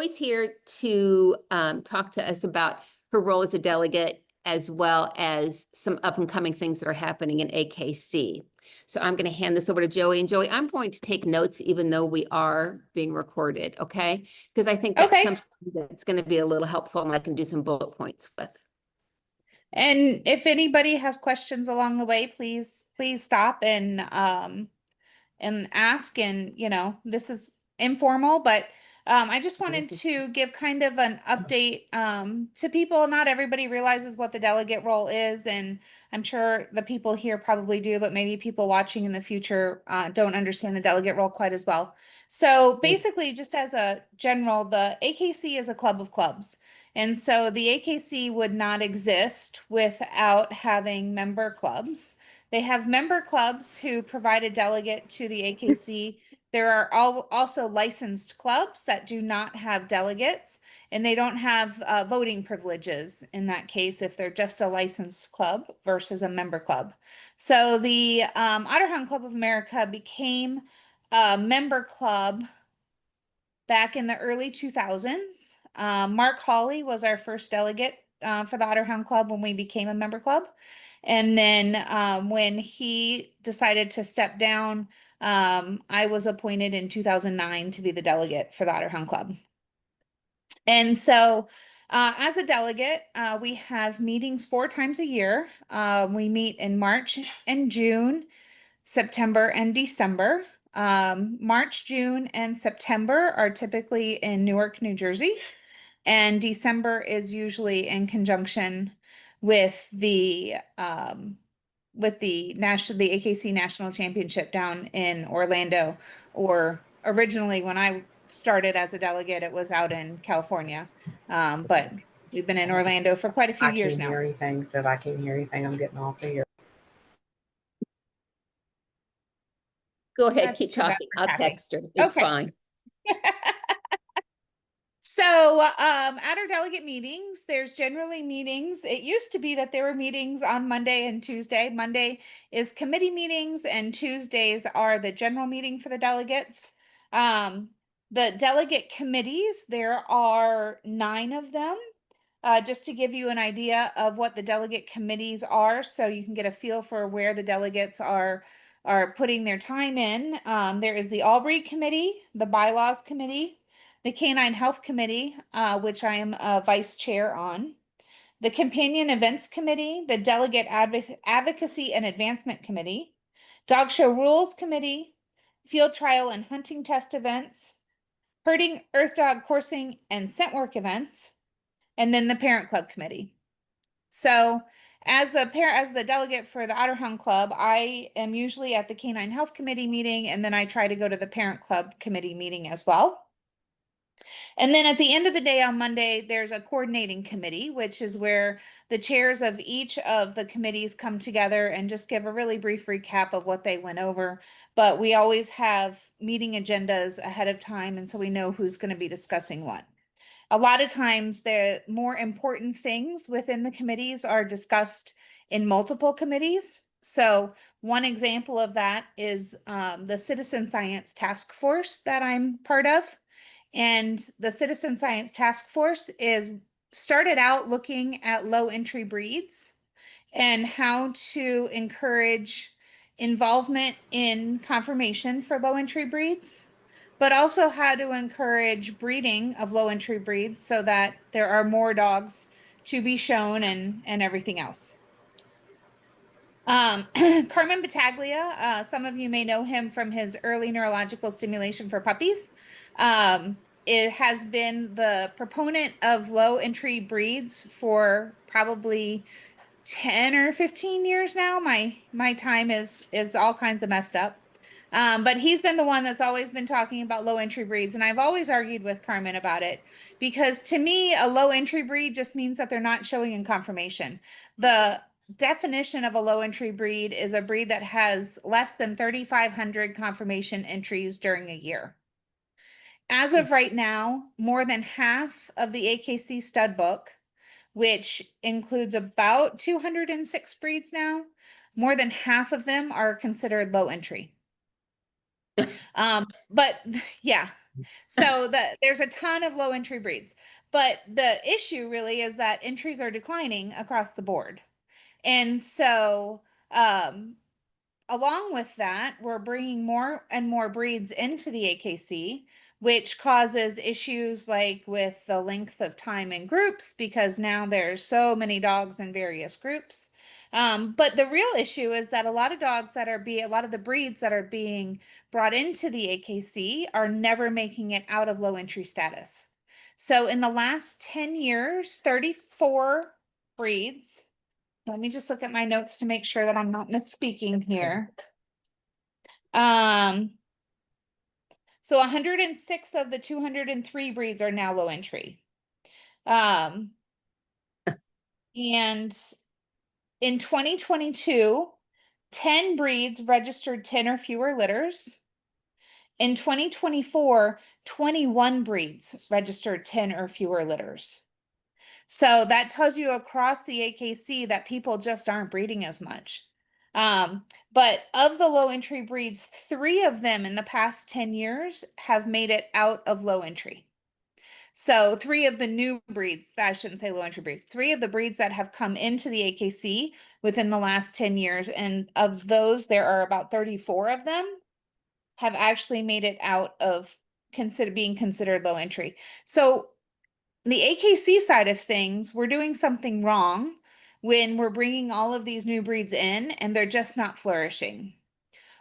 Joey's here to talk to us about her role as a delegate, as well as some up and coming things that are happening in AKC. So I'm going to hand this over to Joey. And Joey, I'm going to take notes, even though we are being recorded, okay? Because I think that's something that's going to be a little helpful, and I can do some bullet points with. And if anybody has questions along the way, please stop and ask. And this is informal, but I just wanted to give kind of an update to people. Not everybody realizes what the delegate role is, and I'm sure the people here probably do, but maybe people watching in the future don't understand the delegate role quite as well. So basically, just as a general, the AKC is a club of clubs. And so the AKC would not exist without having member clubs. They have member clubs who provide a delegate to the AKC. There are also licensed clubs that do not have delegates, and they don't have voting privileges in that case if they're just a licensed club versus a member club. So the Ottertalk Club of America became a member club back in the early 2000s. Mark Hawley was our first delegate for the Otterhound Club when we became a member club. And then when he decided to step down, I was appointed in 2009 to be the delegate for the Otterhound Club. And so as a delegate, we have meetings 4 times a year. We meet in March and June, September and December. March, June, and September are typically in Newark, New Jersey, and December is usually in conjunction with the AKC National Championship down in Orlando, or originally when I started as a delegate, it was out in California, but we've been in Orlando for quite a few years now. I can't hear anything, so if I can't hear anything, I'm getting off of here. Go ahead, keep talking. I'll text her. It's fine. So at our delegate meetings, there's generally meetings. It used to be that there were meetings on Monday and Tuesday. Monday is committee meetings, and Tuesdays are the general meeting for the delegates. The delegate committees, there are 9 of them. Just to give you an idea of what the delegate committees are, so you can get a feel for where the delegates are putting their time in. There is the Albury Committee, the Bylaws Committee, the Canine Health Committee, which I am a vice chair on, the Companion Events Committee, the Delegate Advocacy and Advancement Committee, Dog Show Rules Committee, Field Trial and Hunting Test Events, Herding, Earth Dog Coursing, and Scent Work Events, and then the Parent Club Committee. So as the delegate for the Otterhound Club, I am usually at the Canine Health Committee meeting, and then I try to go to the Parent Club Committee meeting as well. And then at the end of the day on Monday, there's a coordinating committee, which is where the chairs of each of the committees come together and just give a really brief recap of what they went over. But we always have meeting agendas ahead of time, and so we know who's going to be discussing what. A lot of times the more important things within the committees are discussed in multiple committees. So one example of that is the Citizen Science Task Force that I'm part of. And the Citizen Science Task Force is started out looking at low entry breeds and how to encourage involvement in conformation for low entry breeds, but also how to encourage breeding of low entry breeds so that there are more dogs to be shown and everything else. Carmen Battaglia, some of you may know him from his early neurological stimulation for puppies. It has been the proponent of low entry breeds for probably 10 or 15 years now. My time is all kinds of messed up. But he's been the one that's always been talking about low entry breeds. And I've always argued with Carmen about it, because to me, a low entry breed just means that they're not showing in conformation. The definition of a low entry breed is a breed that has less than 3,500 conformation entries during a year. As of right now, more than half of the AKC stud book, which includes about 206 breeds now, more than half of them are considered low entry. But yeah, So there's a ton of low entry breeds, but the issue really is that entries are declining across the board. And so, along with that, we're bringing more and more breeds into the AKC, which causes issues like with the length of time in groups, because now there's so many dogs in various groups. But the real issue is that a lot of a lot of the breeds that are being brought into the AKC are never making it out of low entry status. So in the last 10 years, 34 breeds. Let me just look at my notes to make sure that I'm not misspeaking here. So 106 of the 203 breeds are now low entry. And in 2022, 10 breeds registered 10 or fewer litters. In 2024, 21 breeds registered 10 or fewer litters. So that tells you across the AKC that people just aren't breeding as much. But of the low entry breeds, 3 of them in the past 10 years have made it out of low entry. So 3 of the new breeds, I shouldn't say low entry breeds, 3 of the breeds that have come into the AKC within the last 10 years, and of those, there are about 34 of them have actually made it out of being considered low entry. So the AKC side of things, we're doing something wrong when we're bringing all of these new breeds in and they're just not flourishing.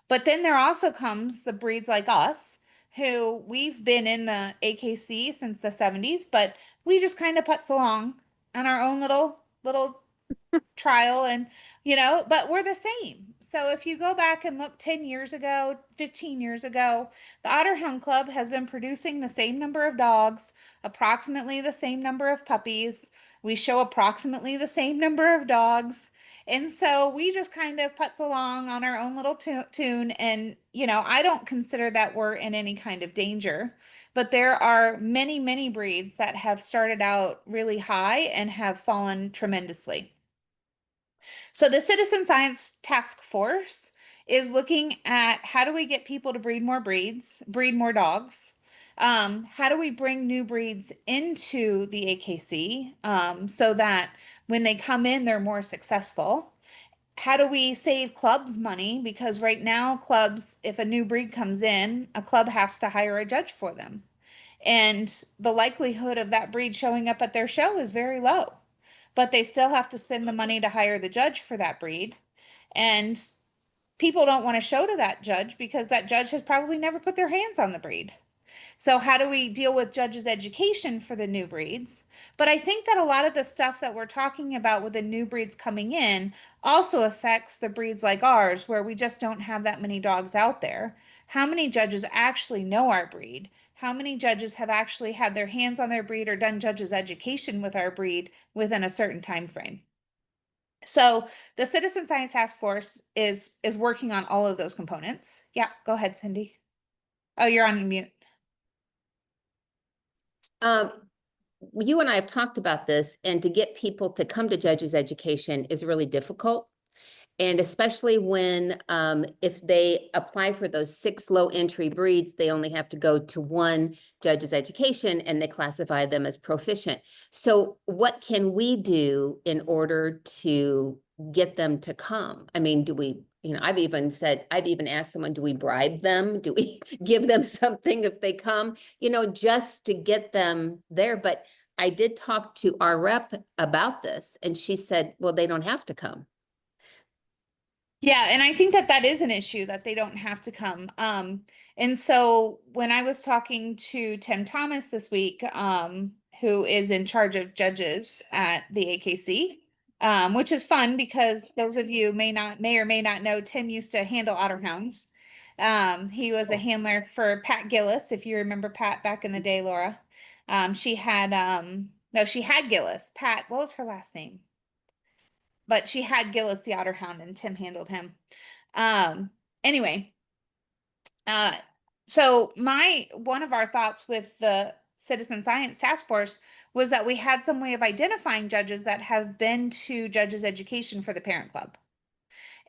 But then there also comes the breeds like us, who we've been in the AKC since the 70s, but we just kind of putz along on our own little trial, and but we're the same. So if you go back and look 10 years ago, 15 years ago, the Otterhound Club has been producing the same number of dogs, approximately the same number of puppies. We show approximately the same number of dogs. And so we just kind of putz along on our own little tune. And, I don't consider that we're in any kind of danger, but there are many, many breeds that have started out really high and have fallen tremendously. So the Citizen Science Task Force is looking at how do we get people to breed more dogs? How do we bring new breeds into the AKC so that when they come in, they're more successful? How do we save clubs money? Because right now, clubs, if a new breed comes in, a club has to hire a judge for them. And the likelihood of that breed showing up at their show is very low, but they still have to spend the money to hire the judge for that breed. And people don't want to show to that judge because that judge has probably never put their hands on the breed. So how do we deal with judges' education for the new breeds? But I think that a lot of the stuff that we're talking about with the new breeds coming in also affects the breeds like ours, where we just don't have that many dogs out there. How many judges actually know our breed? How many judges have actually had their hands on their breed or done judges' education with our breed within a certain time frame? So the Citizen Science Task Force is working on all of those components. Yeah, go ahead, Cindy. Oh, you're on mute. You and I have talked about this, and to get people to come to judges education is really difficult. And especially when, if they apply for those 6 low entry breeds, they only have to go to 1 judge's education and they classify them as proficient. So what can we do in order to get them to come? I mean, do we, I've even asked someone, do we bribe them? Do we give them something if they come, just to get them there? But I did talk to our rep about this, and she said, well, they don't have to come. Yeah, and I think that is an issue, that they don't have to come. And so when I was talking to Tim Thomas this week, who is in charge of judges at the AKC, which is fun because those of you may or may not know, Tim used to handle Otterhounds. He was a handler for Pat Gillis, if you remember Pat back in the day, Laura. She had Gillis. Pat, what was her last name? But she had Gillis the Otterhound, and Tim handled him. Anyway, so one of our thoughts with the Citizen Science Task Force was that we had some way of identifying judges that have been to judges education for the parent club.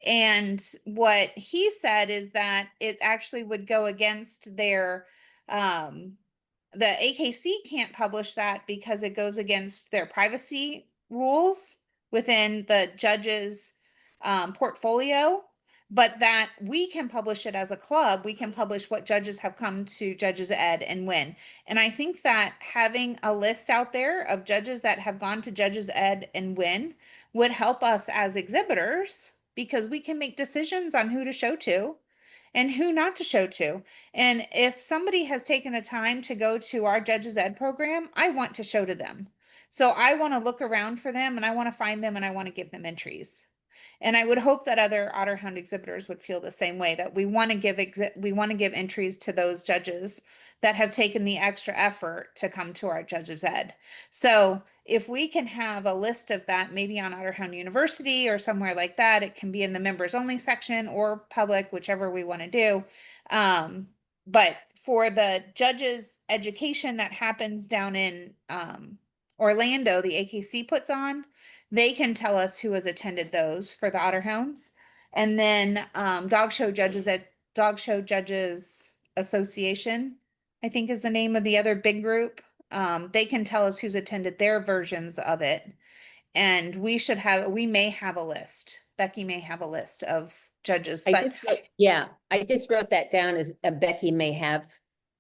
And what he said is that it actually would go against their the AKC can't publish that because it goes against their privacy rules within the judge's portfolio, but that we can publish it as a club. We can publish what judges have come to Judges Ed and when. And I think that having a list out there of judges that have gone to Judges Ed and when would help us as exhibitors, because we can make decisions on who to show to and who not to show to. And if somebody has taken the time to go to our Judges Ed program, I want to show to them. So I want to look around for them, and I want to find them, and I want to give them entries. And I would hope that other Otterhound exhibitors would feel the same way, that we want to give entries to those judges that have taken the extra effort to come to our Judges Ed. So if we can have a list of that, maybe on Otterhound University or somewhere like that, it can be in the members only section or public, whichever we want to do. But for the judges education that happens down in Orlando, the AKC puts on, they can tell us who has attended those for the Otterhounds. And then Dog Show Judges Association, I think is the name of the other big group. They can tell us who's attended their versions of it. And we may have a list. Becky may have a list of judges. I just wrote that down as Becky may have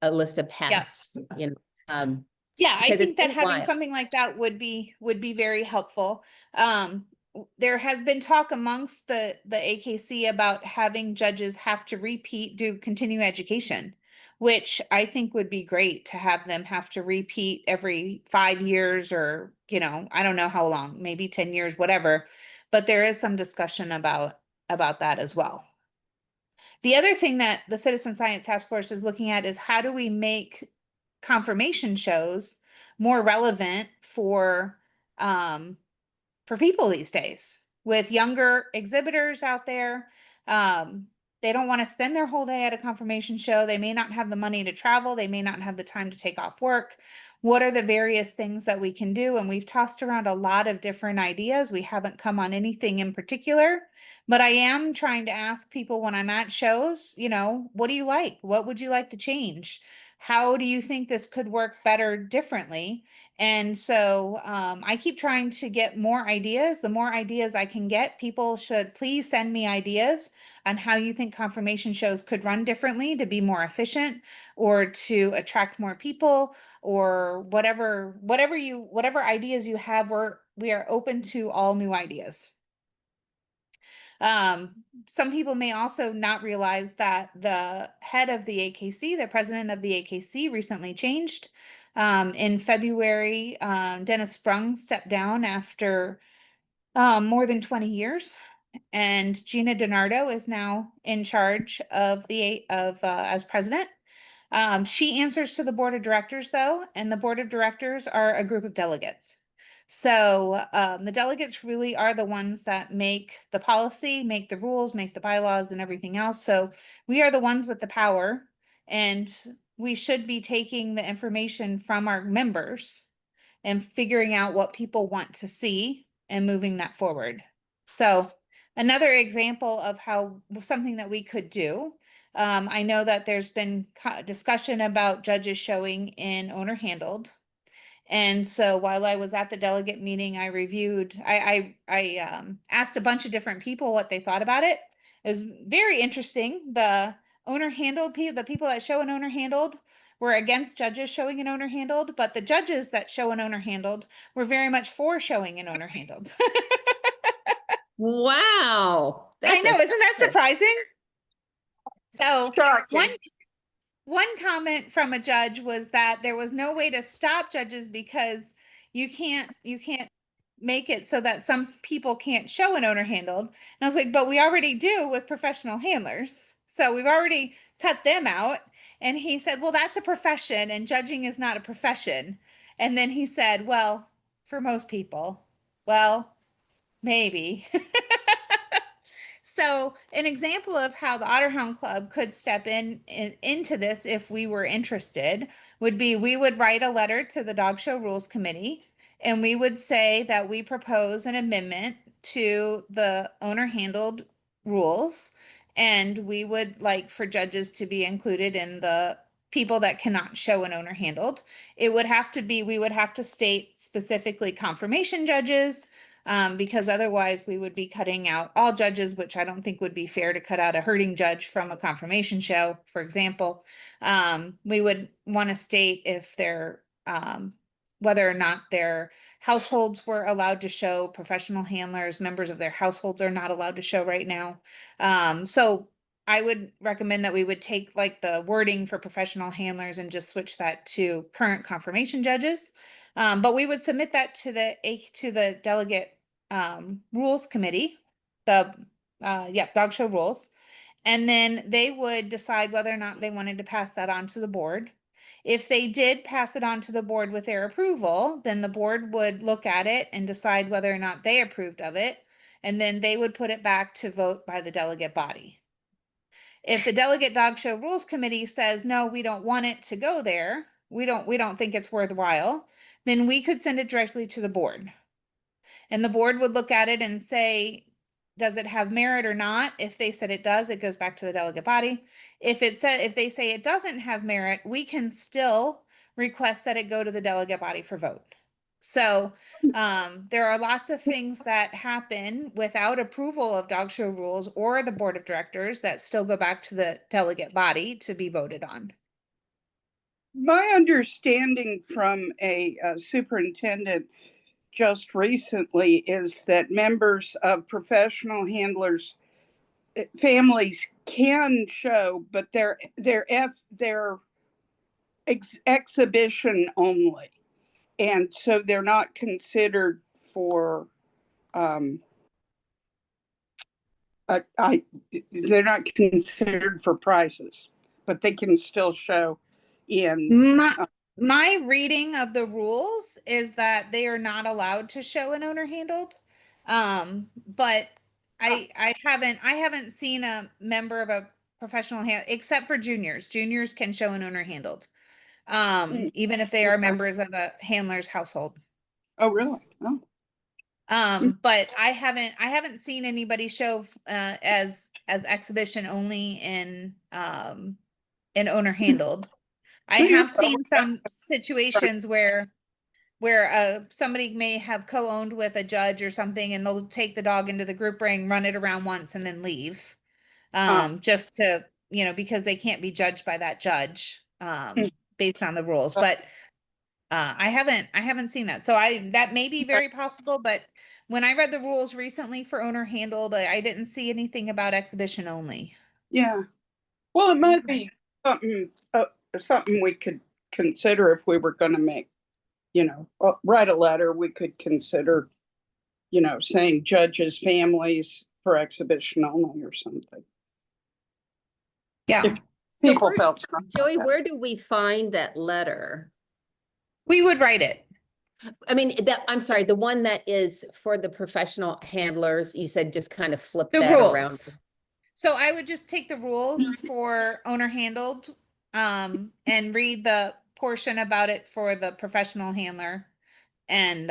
a list of past, yeah, I because think it's that been a having while. something like that would be very helpful. There has been talk amongst the AKC about having judges have to do continuing education, which I think would be great to have them have to repeat every 5 years, or, I don't know how long, maybe 10 years, whatever. But there is some discussion about that as well. The other thing that the Citizen Science Task Force is looking at is how do we make confirmation shows more relevant for people these days, with younger exhibitors out there. They don't want to spend their whole day at a confirmation show. They may not have the money to travel. They may not have the time to take off work. What are the various things that we can do? And we've tossed around a lot of different ideas. We haven't come on anything in particular, but I am trying to ask people when I'm at shows, what do you like? What would you like to change? How do you think this could work better differently? And so I keep trying to get more ideas. The more ideas I can get, people should please send me ideas on how you think confirmation shows could run differently to be more efficient, or to attract more people, or whatever ideas you have. We are open to all new ideas. Some people may also not realize that the head of the AKC, the president of the AKC, recently changed. In February, Dennis Sprung stepped down after more than 20 years, and Gina DiNardo is now in charge of as president. She answers to the board of directors, though, and the board of directors are a group of delegates. So the delegates really are the ones that make the policy, make the rules, make the bylaws, and everything else. So we are the ones with the power, and we should be taking the information from our members and figuring out what people want to see and moving that forward. So another example of how something that we could do. I know that there's been discussion about judges showing in owner handled. And so while I was at the delegate meeting, I asked a bunch of different people what they thought about it. It was very interesting. The owner handled the people that show an owner handled were against judges showing an owner handled, but the judges that show an owner handled were very much for showing an owner handled. Wow. I know, isn't that surprising? So Shocking. one comment from a judge was that there was no way to stop judges because you can't make it so that some people can't show an owner handled. And I was like, but we already do with professional handlers. So we've already cut them out. And he said, well, that's a profession and judging is not a profession. And then he said, well, for most people, well, maybe. So an example of how the Otterhound Club could step into this, if we were interested, would be we would write a letter to the Dog Show Rules Committee, and we would say that we propose an amendment to the owner handled rules, and we would like for judges to be included in the people that cannot show an owner handled. It would have to be, we would have to state specifically confirmation judges, because otherwise we would be cutting out all judges, which I don't think would be fair to cut out a herding judge from a confirmation show, for example. We would want to state if they're, whether or not their households were allowed to show. Professional handlers, members of their households are not allowed to show right now. So I would recommend that we would take like the wording for professional handlers and just switch that to current confirmation judges. But we would submit that to the delegate rules committee, dog show rules. And then they would decide whether or not they wanted to pass that on to the board. If they did pass it on to the board with their approval, then the board would look at it and decide whether or not they approved of it. And then they would put it back to vote by the delegate body. If the delegate dog show rules committee says, no, we don't want it to go there, we don't think it's worthwhile, then we could send it directly to the board. And the board would look at it and say, does it have merit or not? If they said it does, it goes back to the delegate body. If they say it doesn't have merit, we can still request that it go to the delegate body for vote. So there are lots of things that happen without approval of dog show rules or the board of directors that still go back to the delegate body to be voted on. My understanding from a superintendent just recently is that members of professional handlers families can show, but they're exhibition only, and so they're not considered for they're not considered for prizes, but they can still show in my reading of the rules is that they are not allowed to show an owner handled. But I haven't seen a member of a professional hand except for juniors. Juniors can show an owner handled. Even if they are members of a handler's household. Oh, really? Oh. But I haven't seen anybody show as exhibition only in owner handled. I have seen some situations where somebody may have co-owned with a judge or something, and they'll take the dog into the group ring, run it around once, and then leave, just to, because they can't be judged by that judge based on the rules. But I haven't seen that, so that may be very possible. But when I read the rules recently for owner handled, I didn't see anything about exhibition only. Yeah, well, it might be something we could consider if we were going to make, write a letter. We could consider, saying judges' families for exhibition only or something. Yeah. So People felt Joey, where do we find that letter? We would write it. I mean, I'm sorry, the one that is for the professional handlers, you said just kind of flip The that rules. around. So I would just take the rules for owner handled, and read the portion about it for the professional handler, and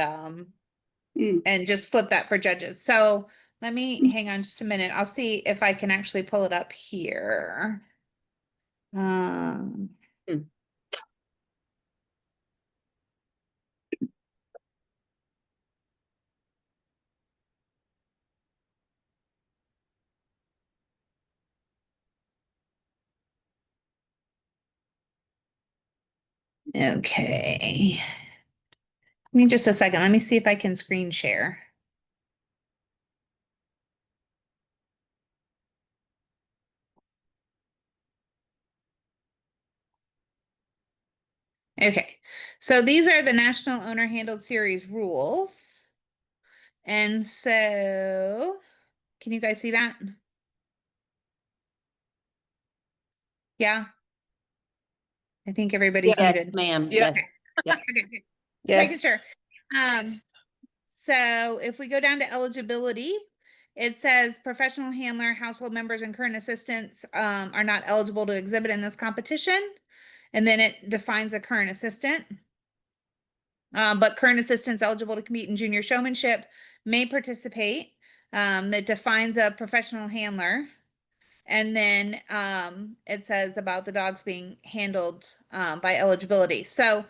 just flip that for judges. So let me hang on just a minute. I'll see if I can actually pull it up here. Okay. Give me just a second. Let me see if I can screen share. Okay, so these are the National Owner Handled Series rules. And so, can you guys see that? Yeah. I think everybody's Yes, muted. ma'am. Yeah. Yes. Yes. Okay. Yes. Making sure. So if we go down to eligibility, it says professional handler, household members, and current assistants are not eligible to exhibit in this competition. And then it defines a current assistant. But current assistants eligible to compete in junior showmanship may participate. It defines a professional handler. And then it says about the dogs being handled by eligibility. So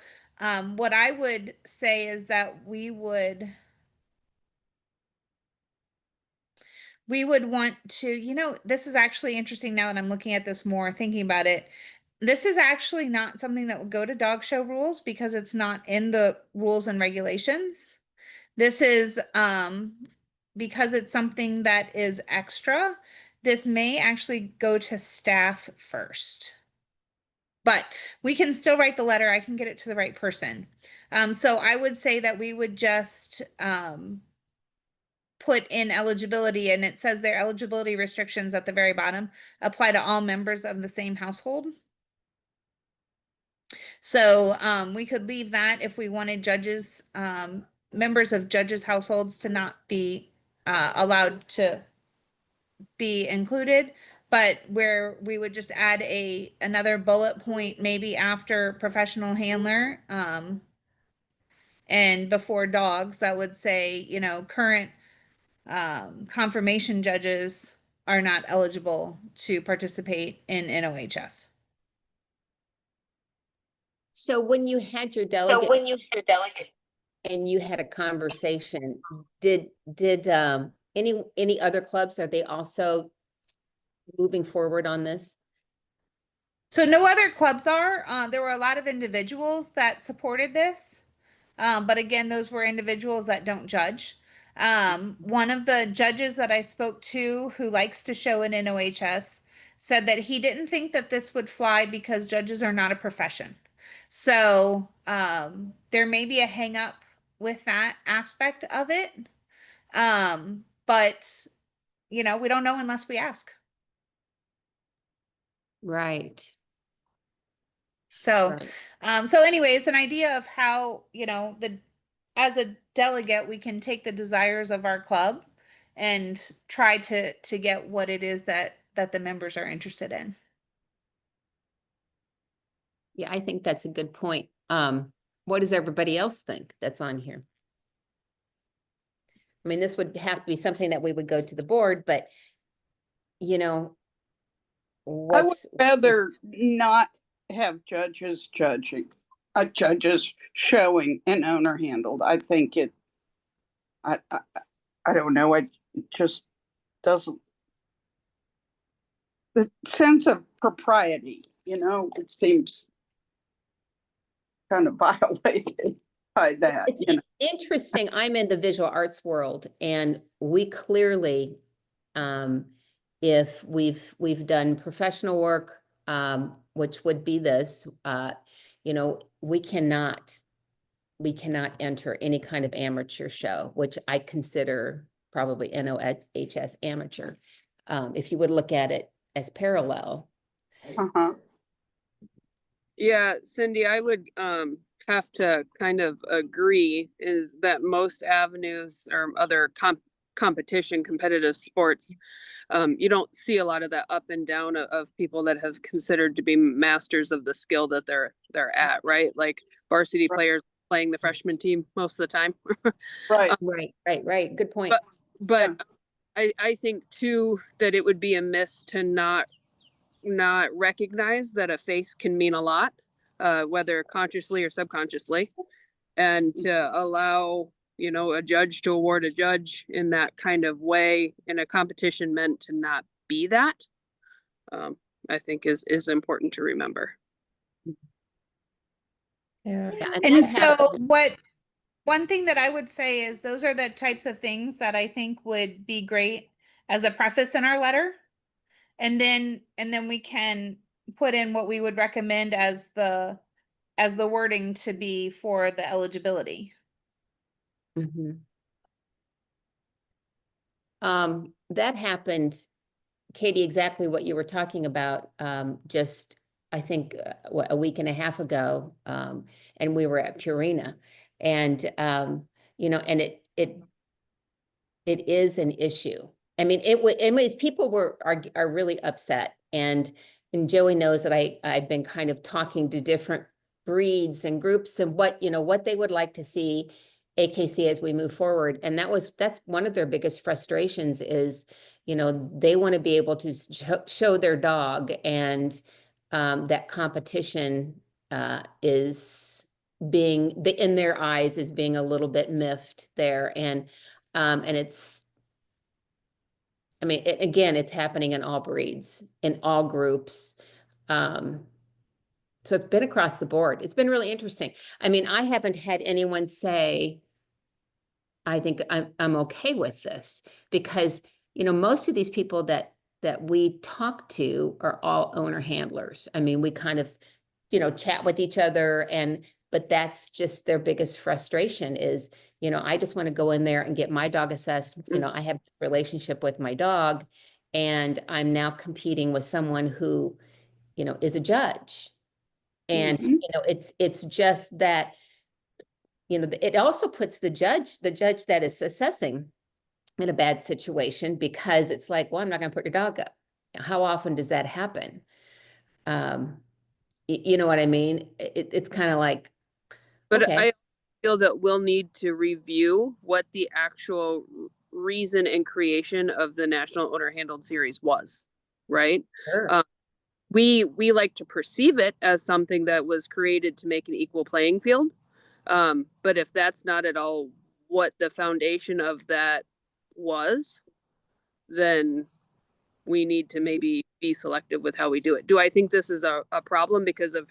what I would say is that we would want to, this is actually interesting now that I'm looking at this more, thinking about it. This is actually not something that would go to dog show rules because it's not in the rules and regulations. This is because it's something that is extra. This may actually go to staff first. But we can still write the letter. I can get it to the right person. So I would say that we would just put in eligibility, and it says their eligibility restrictions at the very bottom apply to all members of the same household. So we could leave that if we wanted judges, members of judges' households to not be allowed to be included, but where we would just add another bullet point maybe after professional handler and before dogs that would say, current confirmation judges are not eligible to participate in NOHS. So when you had your delegate and you had a conversation, did any other clubs, are they also moving forward on this? So no other clubs are. There were a lot of individuals that supported this. But again, those were individuals that don't judge. One of the judges that I spoke to who likes to show in NOHS said that he didn't think that this would fly because judges are not a profession. So there may be a hang up with that aspect of it. But we don't know unless we ask. Right. So, right. So anyway, it's an idea of how, as a delegate, we can take the desires of our club and try to get what it is that the members are interested in. Yeah, I think that's a good point. What does everybody else think that's on here? I mean, this would have to be something that we would go to the board, but I would rather not have judges judging, judges showing and owner handled. I think I don't know, it just doesn't, the sense of propriety, it seems kind of violated by that. It's interesting. I'm in the visual arts world, and we clearly, if we've done professional work, which would be this, we cannot enter any kind of amateur show, which I consider probably NOHS amateur. If you would look at it as parallel. Yeah, Cindy, I would have to kind of agree is that most avenues or other competitive sports, you don't see a lot of that up and down of people that have considered to be masters of the skill that they're at, right? Like varsity players playing the freshman team most of the time. Right. Good point. But yeah. I think too that it would be amiss to not recognize that a face can mean a lot, whether consciously or subconsciously, and to allow a judge to award a judge in that kind of way in a competition meant to not be that, I think is important to remember. Yeah. And so one thing that I would say is those are the types of things that I think would be great as a preface in our letter. And then we can put in what we would recommend as the wording to be for the eligibility. Mm-hmm. That happened, Katie, exactly what you were talking about, just I think a week and a half ago, and we were at Purina, and and it is an issue. I mean, anyways, people are really upset, and Joey knows that I've been kind of talking to different breeds and groups and what they would like to see AKC as we move forward, and that's one of their biggest frustrations is you know, they want to be able to show their dog, and that competition is being, in their eyes, is being a little bit miffed there. And it's, I mean, again, it's happening in all breeds, in all groups. So it's been across the board. It's been really interesting. I mean, I haven't had anyone say, I think I'm okay with this, because, you know, most of these people that we talk to are all owner handlers. I mean, we kind of, you know, chat with each other, but that's just their biggest frustration is, you know, I just want to go in there and get my dog assessed. You know, I have a relationship with my dog, and I'm now competing with someone who, you know, is a judge. And, Mhm. you know, it's just that, you know, it also puts the judge that is assessing in a bad situation, because it's like, well, I'm not going to put your dog up. How often does that happen? You know what I mean? It's kind of like, But okay, I feel that we'll need to review what the actual reason and creation of the National Owner Handled Series was, right? sure. We like to perceive it as something that was created to make an equal playing field. But if that's not at all what the foundation of that was, then we need to maybe be selective with how we do it. Do I think this is a problem because of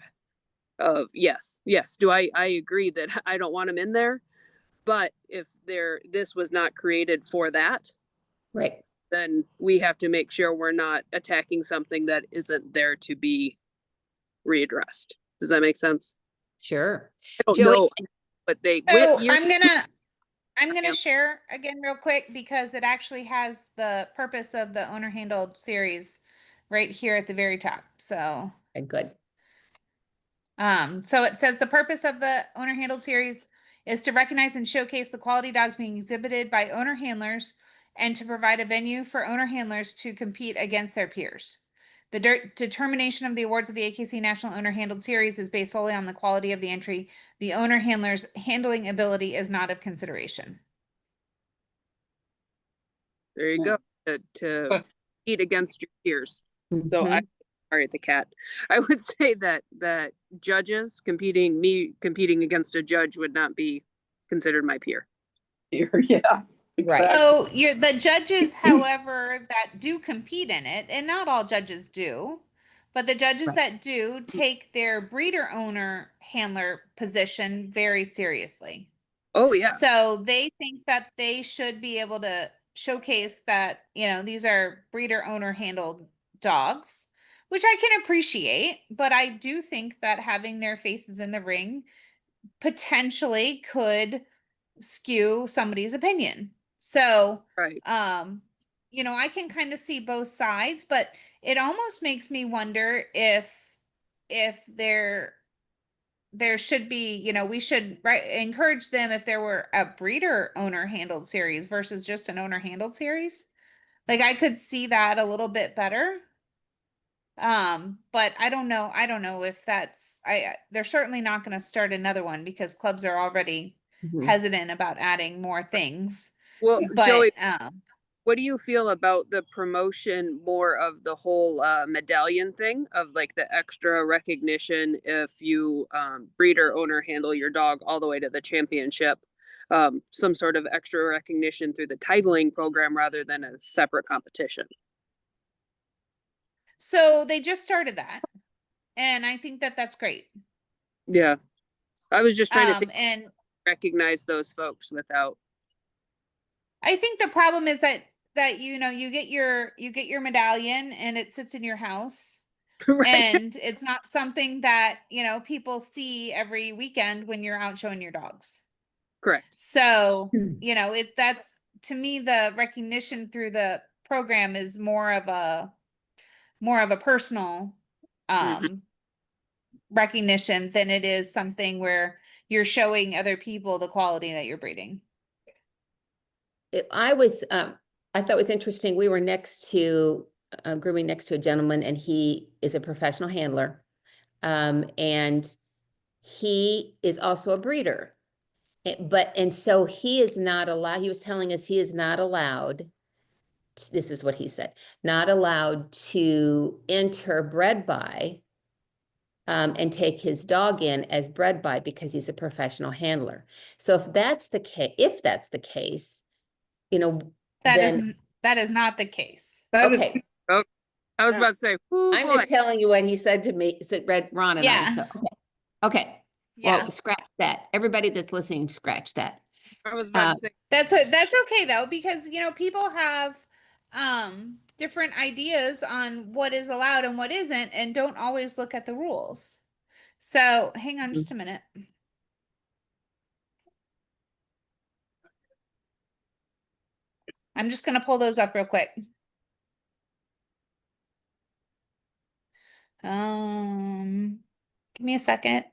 yes. Do I agree that I don't want them in there, but if this was not created for that, Right. then we have to make sure we're not attacking something that isn't there to be readdressed. Does that make sense? Sure. I don't Joey, know, but So you're I'm gonna Yeah. share again real quick because it actually has the purpose of the owner handled series right here at the very top. So good. so it says the purpose of the owner handled series is to recognize and showcase the quality dogs being exhibited by owner handlers and to provide a venue for owner handlers to compete against their peers. The determination of the awards of the AKC National Owner Handled Series is based solely on the quality of the entry. The owner handler's handling ability is not of consideration. there you go to compete against your peers. So Mhm. sorry, the cat. I would say that judges competing against a judge would not be considered my peer. Yeah, Right. exactly. So the judges, however, that do compete in it, and not all judges do, but the judges Right. that do take their breeder owner handler position very seriously. Oh yeah. So they think that they should be able to showcase that, you know, these are breeder owner handled dogs, which I can appreciate, but I do think that having their faces in the ring potentially could skew somebody's opinion. So, Right. you know, I can kind of see both sides, but it almost makes me wonder if there should be, you know, we should encourage them if there were a breeder owner handled series versus just an owner handled series. Like I could see that a little bit better. But I don't know if that's they're certainly not going to start another one because clubs are already Mhm. hesitant about adding more things. Well, But Joey, what do you feel about the promotion more of the whole medallion thing of like the extra recognition if you breed or owner handle your dog all the way to the championship? Some sort of extra recognition through the titling program rather than a separate competition. so they just started that, and I think that that's great. Yeah. I was just trying to And recognize those folks without. I think the problem is that you know you get your medallion and it sits in your house. Right. And it's not something that, you know, people see every weekend when you're out showing your dogs. Correct. So, you know, if that's to me, the recognition through the program is more of a personal Mhm. recognition than it is something where you're showing other people the quality that you're breeding. I thought it was interesting. We were grooming next to a gentleman, and he is a professional handler. And he is also a breeder. And so he is not allowed, he was telling us he is not allowed this is what he said, not allowed to enter bred by and take his dog in as bred by because he's a professional handler. So if that's the case, you know, That then is that is not the case. That is, okay. I was Yeah. about to say, "Ooh, I'm boy." just telling you what he said to me, said Ron and I, Yeah. so, okay. Yeah. Well, scratch that. Everybody that's listening, scratch that. I was about Uh, to say, That's okay though, because people have different ideas on what is allowed and what isn't, and don't always look at the rules. So hang on just a minute. I'm just gonna pull those up real quick. Give me a second.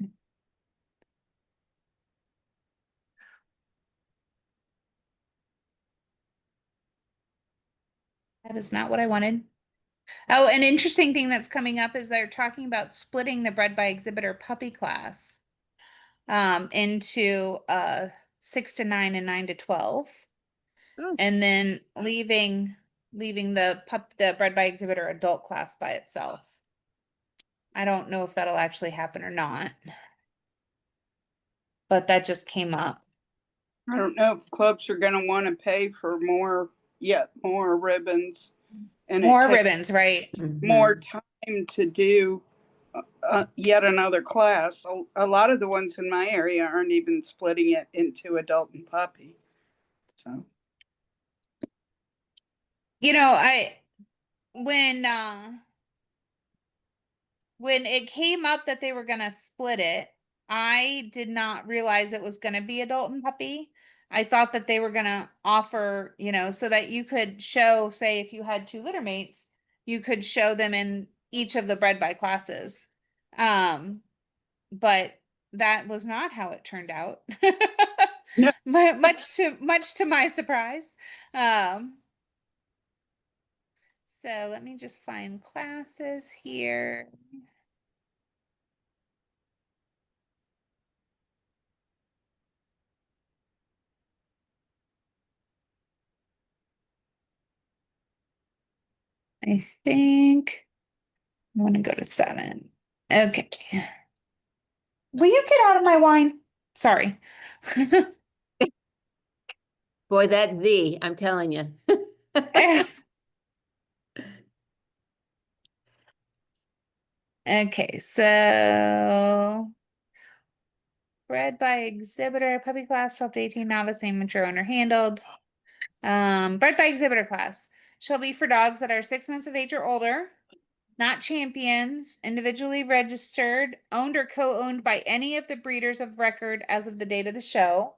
That is not what I wanted. Oh, an interesting thing that's coming up is they're talking about splitting the bred by exhibitor puppy class into 6 to 9 and 9 to 12. Oh. And then leaving the bred by exhibitor adult class by itself. I don't know if that'll actually happen or not, but that just came up. I don't know if clubs are gonna want to pay for more ribbons. And More it takes ribbons, right? more time to do yet another class. A lot of the ones in my area aren't even splitting it into adult and puppy. So When when it came up that they were gonna split it, I did not realize it was gonna be adult and puppy. I thought that they were gonna offer, so that you could show, say, if you had two litter mates, you could show them in each of the bred by classes. But that was not how it turned out. No. Much to my surprise. So let me just find classes here. I think I want to go to 7. Okay. Will you get out of my wine? Sorry. Boy, that Z, I'm telling you. Okay, so bred by exhibitor, puppy class, 12 to 18, novice, amateur, owner handled. Bred by exhibitor class shall be for dogs that are 6 months of age or older, not champions, individually registered, owned or co-owned by any of the breeders of record as of the date of the show.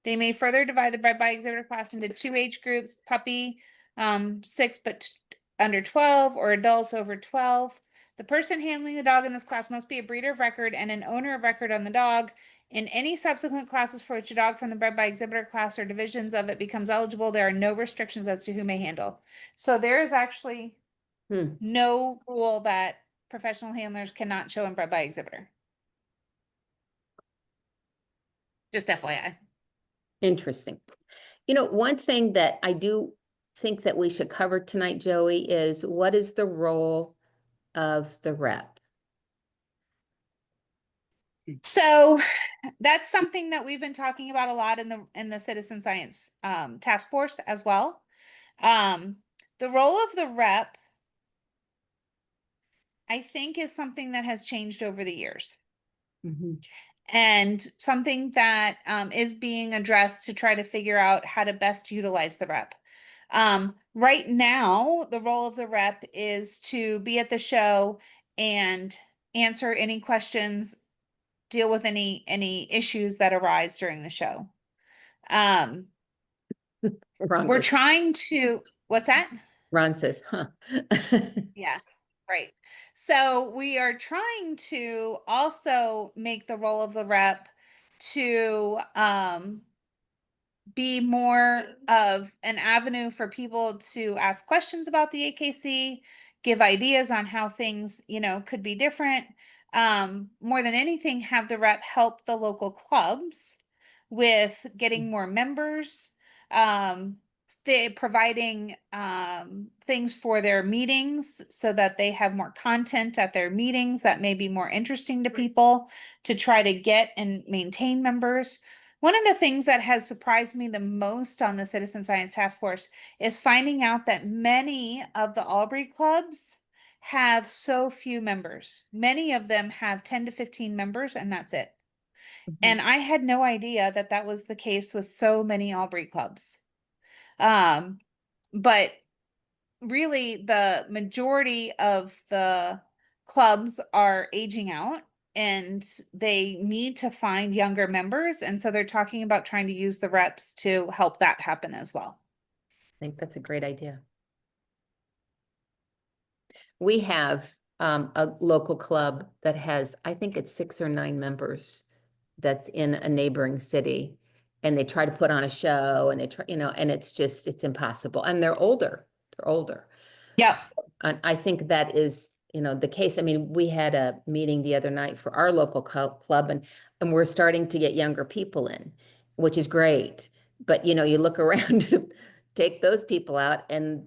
They may further divide the bred by exhibitor class into 2 age groups: puppy, 6 but under 12, or adults over 12. The person handling the dog in this class must be a breeder of record and an owner of record on the dog. In any subsequent classes for which a dog from the bred by exhibitor class or divisions of it becomes eligible, there are no restrictions as to who may handle. So there is actually no rule that professional handlers cannot show in bred by exhibitor. Just FYI. Interesting. One thing that I do think that we should cover tonight, Joey, is what is the role of the rep? So that's something that we've been talking about a lot in the citizen science task force as well. The role of the rep, I think, is something that has changed over the years. And something that is being addressed to try to figure out how to best utilize the rep. Right now, the role of the rep is to be at the show and answer any questions, deal with any issues that arise during the show. We're trying to, what's that? Ron says, huh? Yeah, right. So we are trying to also make the role of the rep to be more of an avenue for people to ask questions about the AKC, give ideas on how things, could be different. More than anything, have the rep help the local clubs with getting more members. they're providing things for their meetings so that they have more content at their meetings that may be more interesting to people to try to get and maintain members. One of the things that has surprised me the most on the Citizen Science Task Force is finding out that many of the Albury clubs have so few members. Many of them have 10 to 15 members, and that's it. And I had no idea that that was the case with so many Albury clubs. But really the majority of the clubs are aging out and they need to find younger members. And so they're talking about trying to use the reps to help that happen as well. I think that's a great idea. We have a local club that has, I think it's 6 or 9 members that's in a neighboring city. And they try to put on a show and they try, and it's impossible. And they're older. Yeah. So, and I think that is, the case. I mean, we had a meeting the other night for our local club and we're starting to get younger people in, which is great. But, you look around, take those people out and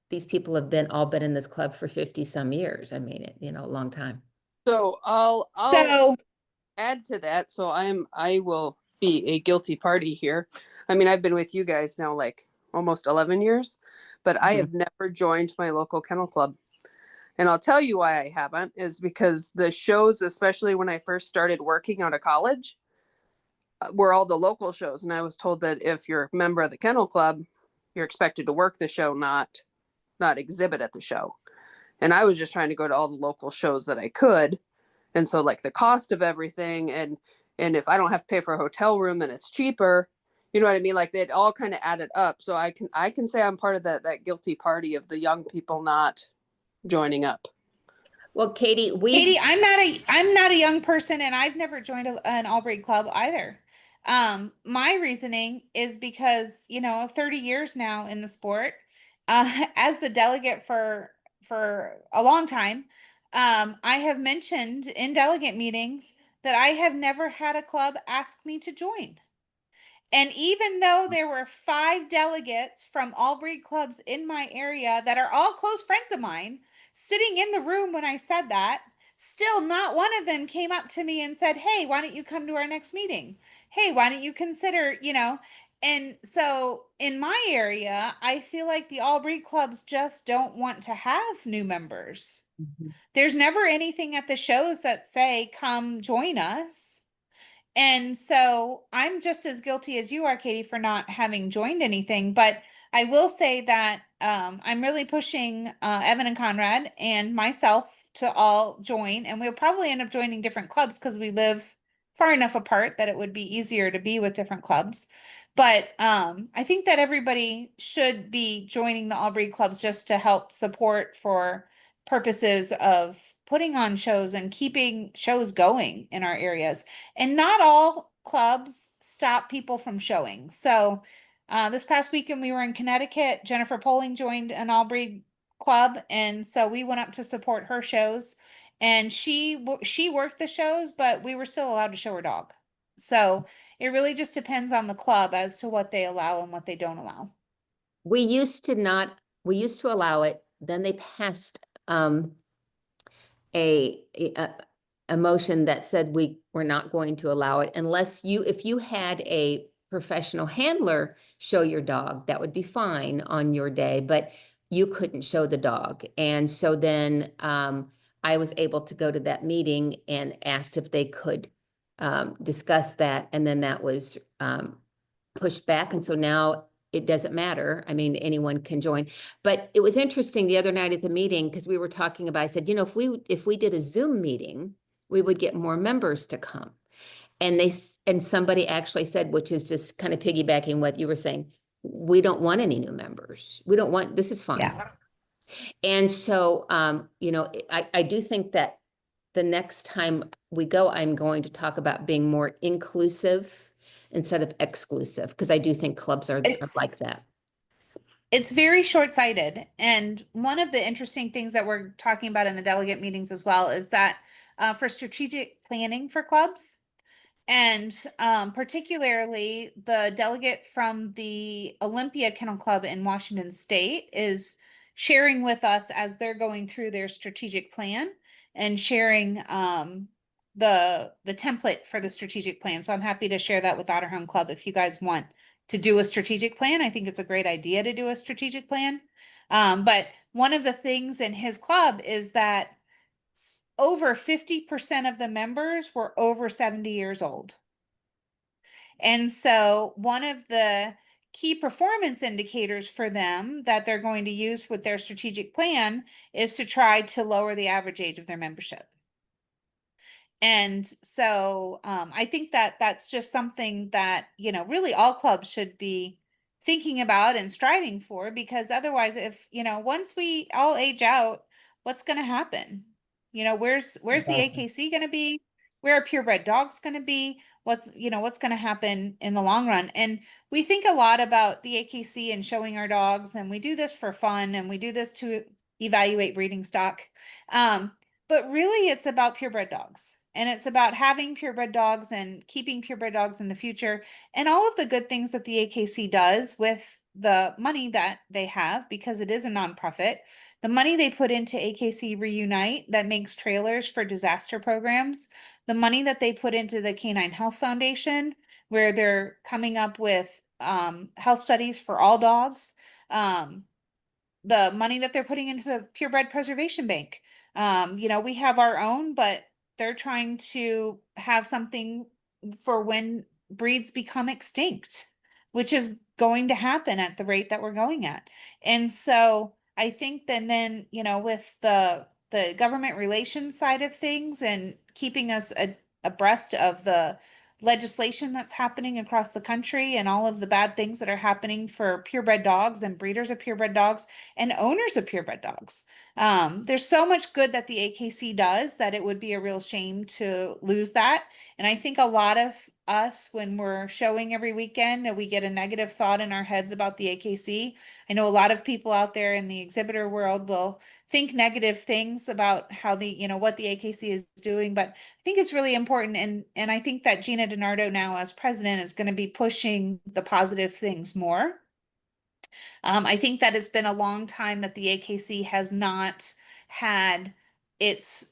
these people have all been in this club for 50 some years. I mean, a long time. So I'll So add to that. So I will be a guilty party here. I mean, I've been with you guys now like almost 11 years, but I have never joined my local kennel club. And I'll tell you why I haven't is because the shows, especially when I first started working out of college, were all the local shows. And I was told that if you're a member of the kennel club, you're expected to work the show, not exhibit at the show. And I was just trying to go to all the local shows that I could. And so like the cost of everything and if I don't have to pay for a hotel room, then it's cheaper. You know what I mean? Like they'd all kind of added up. So I can say I'm part of that guilty party of the young people not joining up. Well, Katie, I'm not a young person and I've never joined an Albury club either. My reasoning is because, 30 years now in the sport, as the delegate for a long time, I have mentioned in delegate meetings that I have never had a club ask me to join. And even though there were 5 delegates from Albury clubs in my area that are all close friends of mine sitting in the room when I said that, still not one of them came up to me and said, hey, why don't you come to our next meeting? Hey, why don't you consider, And so in my area, I feel like the Albury clubs just don't want to have new members. There's never anything at the shows that say, come join us. And so I'm just as guilty as you are, Katie, for not having joined anything. But I will say that I'm really pushing Evan and Conrad and myself to all join. And we'll probably end up joining different clubs because we live far enough apart that it would be easier to be with different clubs. But I think that everybody should be joining the Albury clubs just to help support for purposes of putting on shows and keeping shows going in our areas. And not all clubs stop people from showing. So this past weekend we were in Connecticut. Jennifer Poling joined an Albury club, and so we went up to support her shows. And she worked the shows, but we were still allowed to show her dog. So it really just depends on the club as to what they allow and what they don't allow. we used to allow it. Then they passed a motion that said we were not going to allow it unless if you had a professional handler show your dog, that would be fine on your day, but you couldn't show the dog. And so then I was able to go to that meeting and asked if they could discuss that. And then that was pushed back. And so now it doesn't matter. I mean, anyone can join. But it was interesting the other night at the meeting because we were talking about, I said, if we did a Zoom meeting, we would get more members to come. And somebody actually said, which is just kind of piggybacking what you were saying, we don't want any new members. This is fine. Yeah. And so, I do think that the next time we go, I'm going to talk about being more inclusive instead of exclusive, because I do think clubs are like that. It's very short-sighted. And one of the interesting things that we're talking about in the delegate meetings as well is that for strategic planning for clubs, And particularly the delegate from the Olympia Kennel Club in Washington State is sharing with us as they're going through their strategic plan and sharing the template for the strategic plan. So I'm happy to share that with Otter Home Club if you guys want to do a strategic plan. I think it's a great idea to do a strategic plan. But one of the things in his club is that over 50% of the members were over 70 years old. And so one of the key performance indicators for them that they're going to use with their strategic plan is to try to lower the average age of their membership. And so I think that that's just something that, you know, really all clubs should be thinking about and striving for, because otherwise, if, you know, once we all age out, what's going to happen? You know, where's the Exactly. AKC going to be? Where are purebred dogs going to be? What's going to happen in the long run? And we think a lot about the AKC and showing our dogs, and we do this for fun, and we do this to evaluate breeding stock. But really it's about purebred dogs. And it's about having purebred dogs and keeping purebred dogs in the future, and all of the good things that the AKC does with the money that they have, because it is a nonprofit. The money they put into AKC Reunite that makes trailers for disaster programs, the money that they put into the Canine Health Foundation, where they're coming up with health studies for all dogs, the money that they're putting into the purebred preservation bank. You know, we have our own, but they're trying to have something for when breeds become extinct, which is going to happen at the rate that we're going at. And so I think then, you know, with the government relations side of things and keeping us abreast of the legislation that's happening across the country and all of the bad things that are happening for purebred dogs and breeders of purebred dogs and owners of purebred dogs. There's so much good that the AKC does that it would be a real shame to lose that. And I think a lot of us, when we're showing every weekend, we get a negative thought in our heads about the AKC. I know a lot of people out there in the exhibitor world will think negative things about how what the AKC is doing, but I think it's really important. And I think that Gina DiNardo now as president is going to be pushing the positive things more. I think that it's been a long time that the AKC has not had its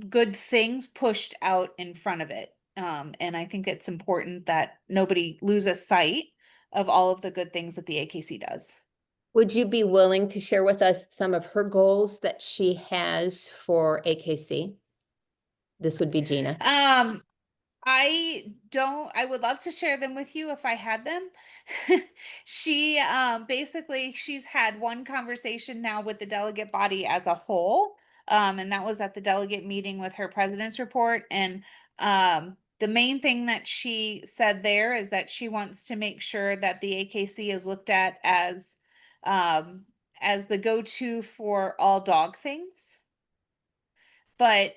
good things pushed out in front of it. And I think it's important that nobody loses sight of all of the good things that the AKC does. Would you be willing to share with us some of her goals that she has for AKC? This would be Gina. I would love to share them with you if I had them. She basically she's had one conversation now with the delegate body as a whole. And that was at the delegate meeting with her president's report. And the main thing that she said there is that she wants to make sure that the AKC is looked at as the go-to for all dog things. But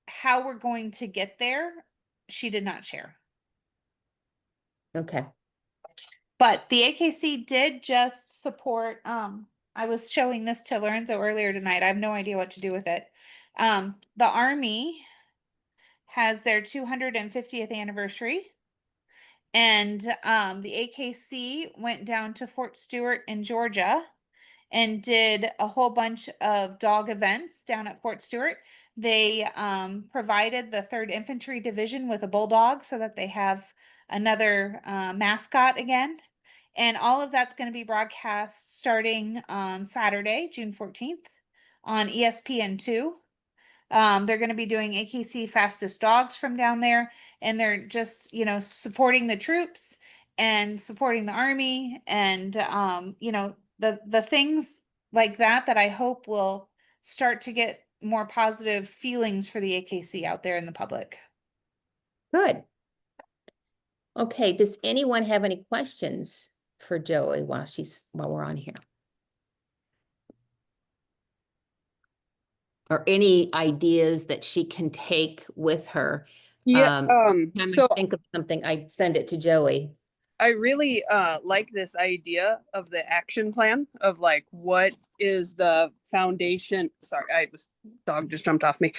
how we're going to get there, she did not share. Okay. But the AKC did just support, I was showing this to Lorenzo earlier tonight. I have no idea what to do with it. The Army has their 250th anniversary. And the AKC went down to Fort Stewart in Georgia and did a whole bunch of dog events down at Fort Stewart. They provided the 3rd Infantry Division with a bulldog so that they have another mascot again. And all of that's going to be broadcast starting on Saturday, June 14th on ESPN2. They're going to be doing AKC Fastest Dogs from down there, and they're just, supporting the troops and supporting the Army and, the things like that I hope will start to get more positive feelings for the AKC out there in the public. Good. Okay, does anyone have any questions for Joey while we're on here? Or any ideas that she can take with her? Yeah. Time I So think of something, I send it to Joey. I really like this idea of the action plan of like what is the foundation. Sorry, dog just jumped off me.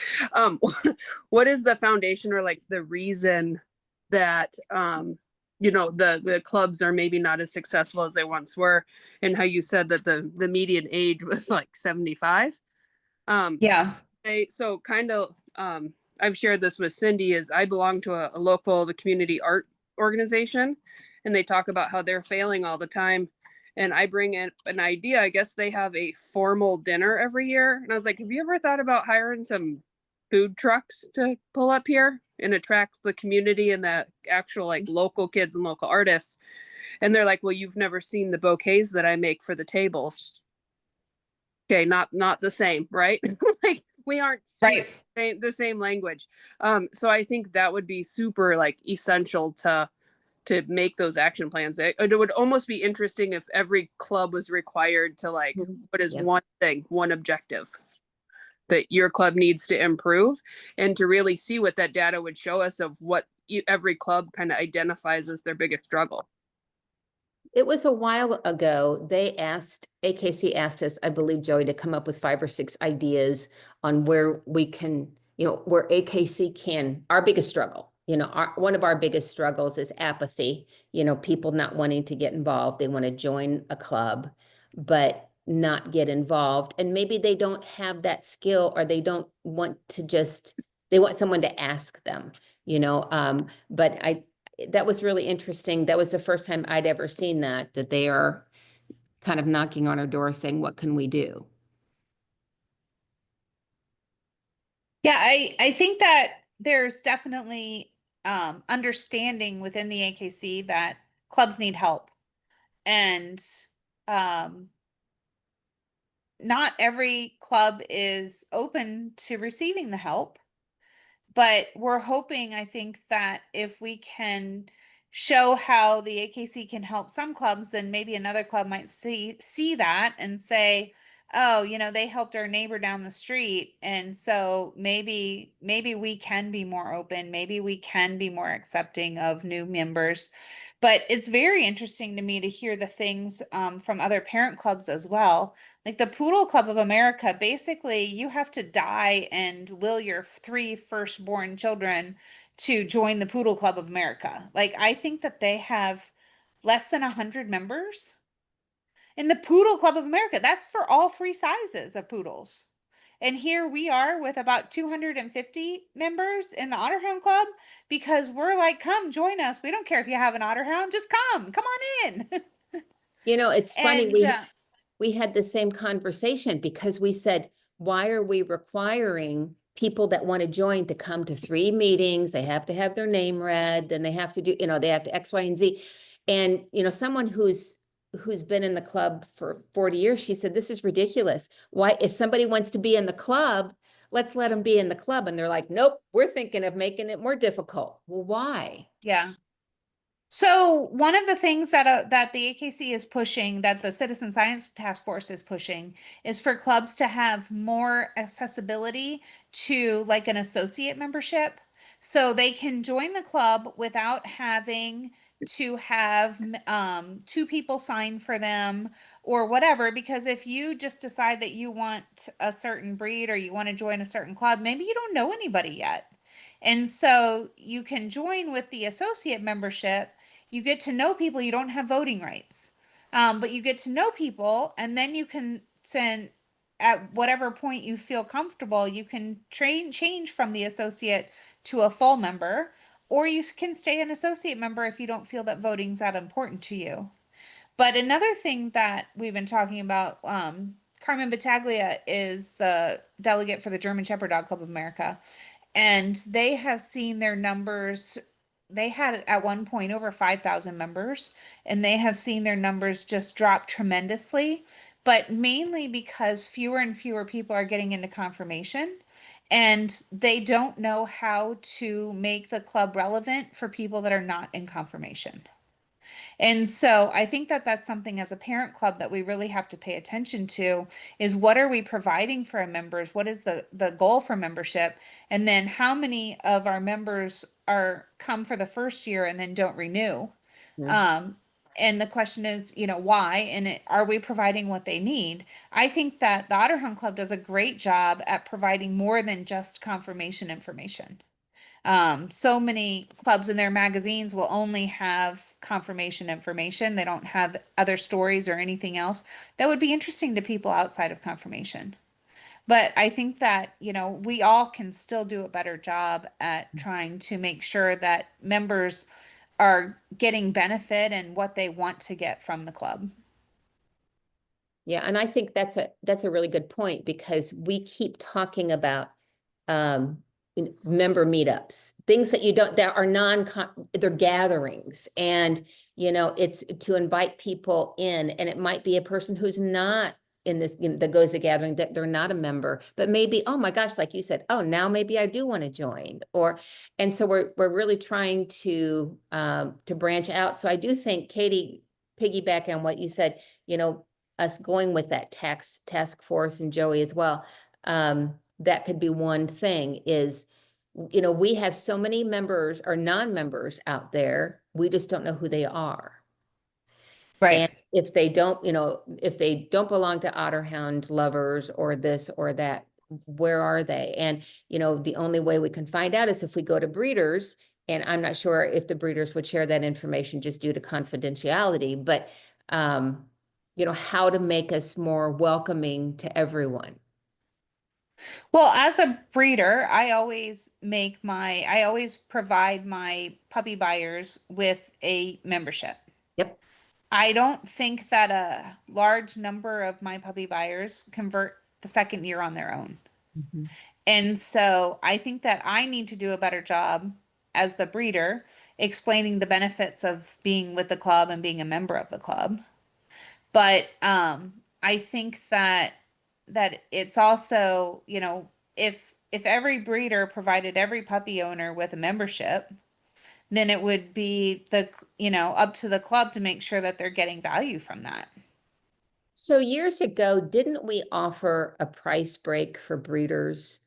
What is the foundation or like the reason that the clubs are maybe not as successful as they once were, and how you said that the median age was like 75. Yeah. So kind of I've shared this with Cindy, is I belong to the local community art organization, and they talk about how they're failing all the time. And I bring in an idea. I guess they have a formal dinner every year. And I was like, have you ever thought about hiring some food trucks to pull up here and attract the community and the actual like local kids and local artists? And they're like, well, you've never seen the bouquets that I make for the tables. Okay, not the same, right? Like we aren't Right. the same language. So I think that would be super like essential to make those action plans. It would almost be interesting if every club was required to like, what is Yeah. one thing, one objective that your club needs to improve, and to really see what that data would show us of what every club kind of identifies as their biggest struggle. It was a while ago, AKC asked us, I believe, Joey, to come up with 5 or 6 ideas on where we can, where AKC can, our biggest struggle, one of our biggest struggles is apathy, people not wanting to get involved. They want to join a club, but not get involved. And maybe they don't have that skill, or they don't want to they want someone to ask them, but that was really interesting. That was the first time I'd ever seen that they are kind of knocking on our door saying, what can we do? Yeah, I think that there's definitely understanding within the AKC that clubs need help. And not every club is open to receiving the help. But we're hoping, I think, that if we can show how the AKC can help some clubs, then maybe another club might see that and say, oh, they helped our neighbor down the street. And so maybe we can be more open. Maybe we can be more accepting of new members. But it's very interesting to me to hear the things from other parent clubs as well. Like the Poodle Club of America, basically you have to die and will your 3 firstborn children to join the Poodle Club of America. Like I think that they have less than 100 members in the Poodle Club of America. That's for all 3 sizes of poodles. And here we are with about 250 members in the Otterhound Club, because we're like, come join us. We don't care if you have an Otterhound, just come on in. It's funny. And we had the same conversation, because we said, why are we requiring people that want to join to come to 3 meetings? They have to have their name read, then they have to do, they have to X, Y, and Z. And, someone who's been in the club for 40 years, she said, this is ridiculous. Why, if somebody wants to be in the club, let's let them be in the club. And they're like, nope, we're thinking of making it more difficult. Well, why? yeah. So one of the things that the AKC is pushing, that the Citizen Science Task Force is pushing, is for clubs to have more accessibility to like an associate membership. So they can join the club without having to have 2 people sign for them or whatever. Because if you just decide that you want a certain breed, or you want to join a certain club, maybe you don't know anybody yet. And so you can join with the associate membership. You get to know people. You don't have voting rights, but you get to know people, and then you can send, at whatever point you feel comfortable, you can change from the associate to a full member, or you can stay an associate member if you don't feel that voting's that important to you. But another thing that we've been talking about, Carmen Battaglia is the delegate for the German Shepherd Dog Club of America, and they have seen their numbers. They had at one point over 5,000 members, and they have seen their numbers just drop tremendously, but mainly because fewer and fewer people are getting into confirmation, and they don't know how to make the club relevant for people that are not in confirmation. And so I think that that's something as a parent club that we really have to pay attention to, is what are we providing for our members? What is the goal for membership? And then how many of our members come for the first year and then don't renew? Um, and the question is, why? And are we providing what they need? I think that the Otterhound Club does a great job at providing more than just confirmation information. So many clubs in their magazines will only have confirmation information. They don't have other stories or anything else that would be interesting to people outside of confirmation. But I think that, we all can still do a better job at trying to make sure that members are getting benefit and what they want to get from the club. Yeah, and I think that's a really good point, because we keep talking about um member meetups, things that that are they're gatherings, and it's to invite people in, and it might be a person who's not in this, that goes to gathering, that they're not a member, but maybe, oh my gosh, like you said, oh, now maybe I do want to join, and so we're really trying to branch out. So I do think, Katie, piggyback on what you said, us going with that task force, and Joey as well, that could be one thing. Is, we have so many members or non-members out there, we just don't know who they are. And if they don't, if they don't belong to Otterhound lovers or this or that, where are they? And, the only way we can find out is if we go to breeders, and I'm not sure if the breeders would share that information just due to confidentiality, but, how to make us more welcoming to everyone. Well, as a breeder, I always provide my puppy buyers with a membership. Yep. I don't think that a large number of my puppy buyers convert the second year on their own. Mm-hmm. And so I think that I need to do a better job as the breeder explaining the benefits of being with the club and being a member of the club. But I think that it's also, if every breeder provided every puppy owner with a membership, then it would be up to the club to make sure that they're getting value from that. So years ago, didn't we offer a price break for breeders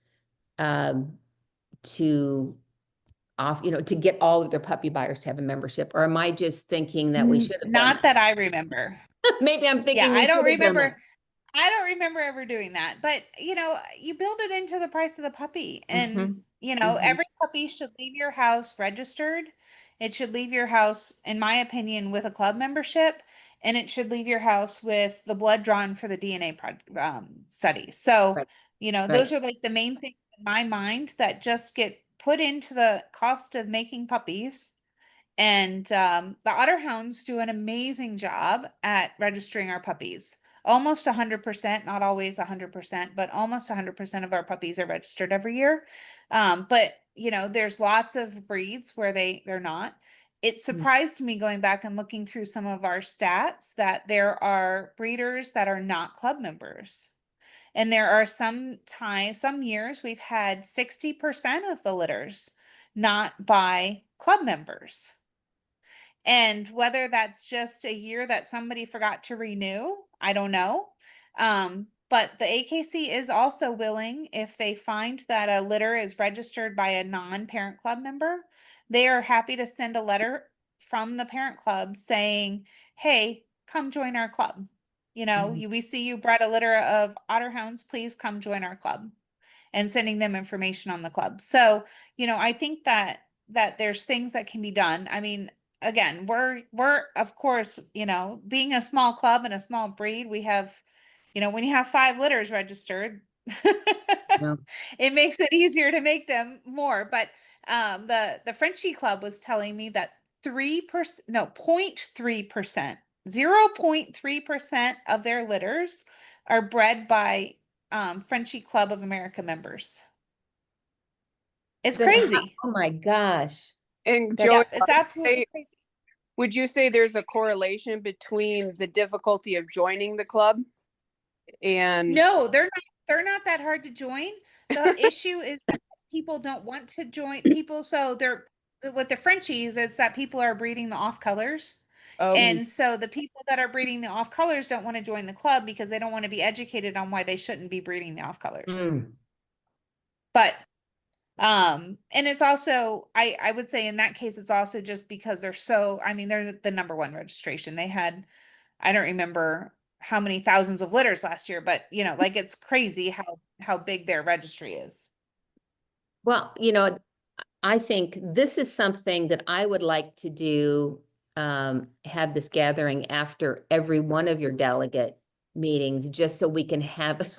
to to get all of their puppy buyers to have a membership? Or am I just thinking that we should have done Not that I remember. Maybe I'm thinking Yeah, we I don't should have done that. remember. I don't remember ever doing that, but you build it into the price of the puppy, and Mhm. Mhm. every puppy should leave your house registered. It should leave your house, in my opinion, with a club membership, and it should leave your house with the blood drawn for the DNA study. So, Right. those Right. are like the main things in my mind that just get put into the cost of making puppies. And the Otterhounds do an amazing job at registering our puppies. Almost 100%, not always 100%, but almost 100% of our puppies are registered every year. But there's lots of breeds where they're not. It surprised me going back and looking through some of our stats that there are breeders that are not club members. And there are some years we've had 60% of the litters not by club members. And whether that's just a year that somebody forgot to renew, I don't know. But the AKC is also willing, if they find that a litter is registered by a non-parent club member, they are happy to send a letter from the parent club saying, hey, come join our club. We see you bred a litter of Otterhounds, please come join our club, and sending them information on the club. So, I think that there's things that can be done. I mean, again, we're of course, being a small club and a small breed, we have, when you have 5 litters registered, Yeah. it makes it easier to make them more. But the Frenchie Club was telling me that 3%, no, 0.3%, 0.3% of their litters are bred by Frenchie Club of America members. It's crazy. Oh my gosh. And Yeah, Joey, it's absolutely crazy. would you say there's a correlation between the difficulty of joining the club and No, they're not that hard to join. The issue is that people don't want to join people. So they're with the Frenchies, it's that people are breeding the off colors. And so the people that are breeding the off colors don't want to join the club because they don't want to be educated on why they shouldn't be breeding the off colors. Mm. But And it's also, I would say in that case, it's also just because they're the number one registration. They had, I don't remember how many thousands of litters last year, but like it's crazy how big their registry is. Well, I think this is something that I would like to do, have this gathering after every one of your delegate meetings, just so we can have,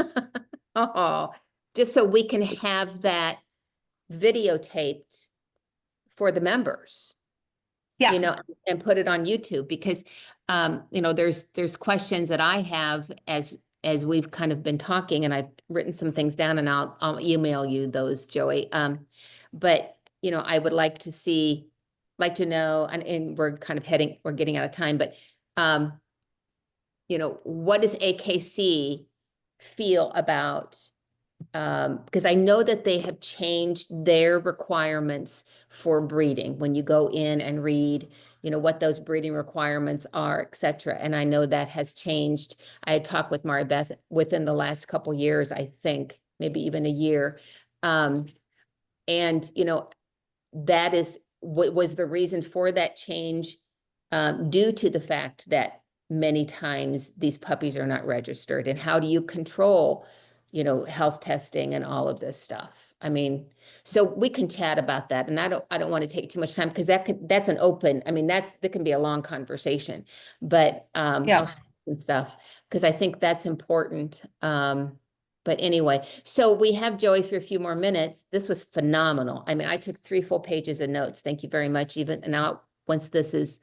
just so we can have that videotaped for the members. Yeah. And put it on YouTube, because, there's questions that I have as we've kind of been talking, and I've written some things down, and I'll email you those, Joey. But, I would like to know, and we're kind of we're getting out of time, but, what does AKC feel about, because I know that they have changed their requirements for breeding when you go in and read, what those breeding requirements are, et cetera. And I know that has changed. I had talked with Mari Beth within the last couple years, I think, maybe even a year. And, that is what was the reason for that change, due to the fact that many times these puppies are not registered. And how do you control, health testing and all of this stuff? I mean, so we can chat about that, and I don't want to take too much time, because that's an open, I mean, that can be a long conversation, but, Yeah. and stuff, because I think that's important. But anyway, so we have Joey for a few more minutes. This was phenomenal. I mean, I took 3 full pages of notes. Thank you very much. Even now, once this is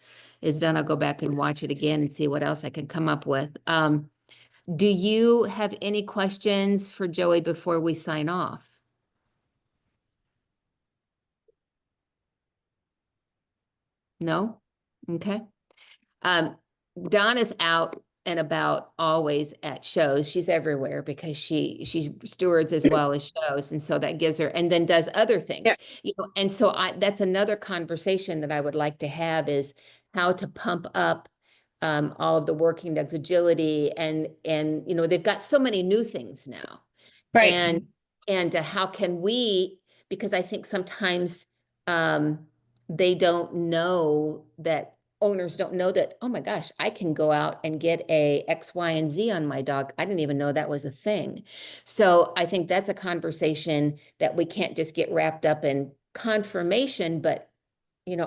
done, I'll go back and watch it again and see what else I can come up with. Do you have any questions for Joey before we sign off? No? Okay. Dawn is out and about always at shows. She's everywhere because she stewards as well as shows. And so that gives her, and then does other things. Yeah. And so that's another conversation that I would like to have, is how to pump up all of the working dogs, agility, and they've got so many new things now. Right. And how can we, because I think sometimes they don't know that, owners don't know that, oh my gosh, I can go out and get a X, Y, and Z on my dog. I didn't even know that was a thing. So I think that's a conversation that we can't just get wrapped up in confirmation, but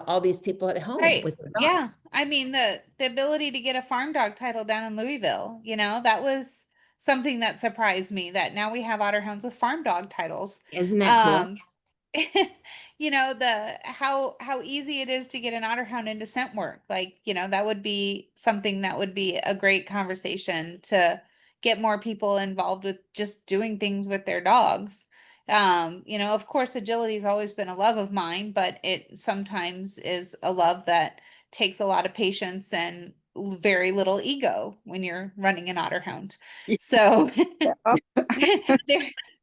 all these people at home Right. with their Yeah. dogs. I mean, the ability to get a farm dog title down in Louisville, that was something that surprised me, that now we have otter hounds with farm dog titles. Isn't that cool? The how easy it is to get an otter hound into scent work. Like, that would be something that would be a great conversation to get more people involved with just doing things with their dogs. Of course, agility has always been a love of mine, but it sometimes is a love that takes a lot of patience and very little ego when you're running an otter hound. So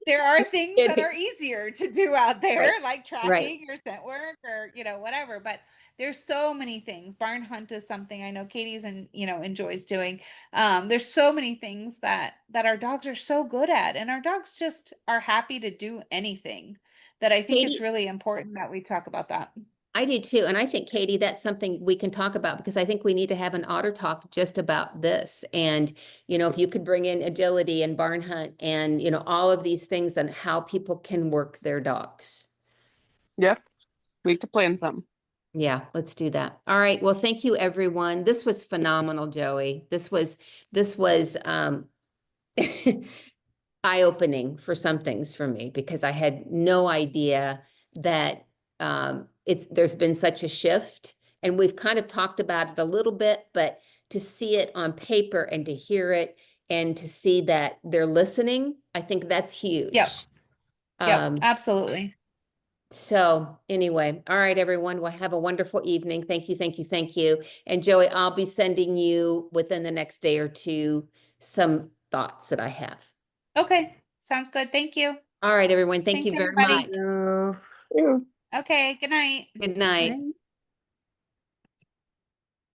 there are things that are easier to do out there, Right. like tracking or scent work or whatever, but there's so many things. Barn hunt is something I know Katie's and enjoys doing. There's so many things that our dogs are so good at, and our dogs just are happy to do anything, that I think it's Katie, really important that we talk about that. I do too. And I think, Katie, that's something we can talk about, because I think we need to have an otter talk just about this. And, if you could bring in agility and barn hunt and, all of these things, and how people can work their dogs. Yeah. We have to plan something. Yeah, let's do that. All right. Well, thank you, everyone. This was phenomenal, Joey. This was eye-opening for some things for me, because I had no idea that there's been such a shift, and we've kind of talked about it a little bit, but to see it on paper and to hear it and to see that they're listening, I think that's huge. Yep. Absolutely. So anyway, all right, everyone, well, have a wonderful evening. Thank you, thank you, thank you. And Joey, I'll be sending you within the next day or two some thoughts that I have. Okay. Sounds good. Thank you. All right, everyone. Thank Thanks, you very everybody. much. Yeah. Okay. Good night. Good night.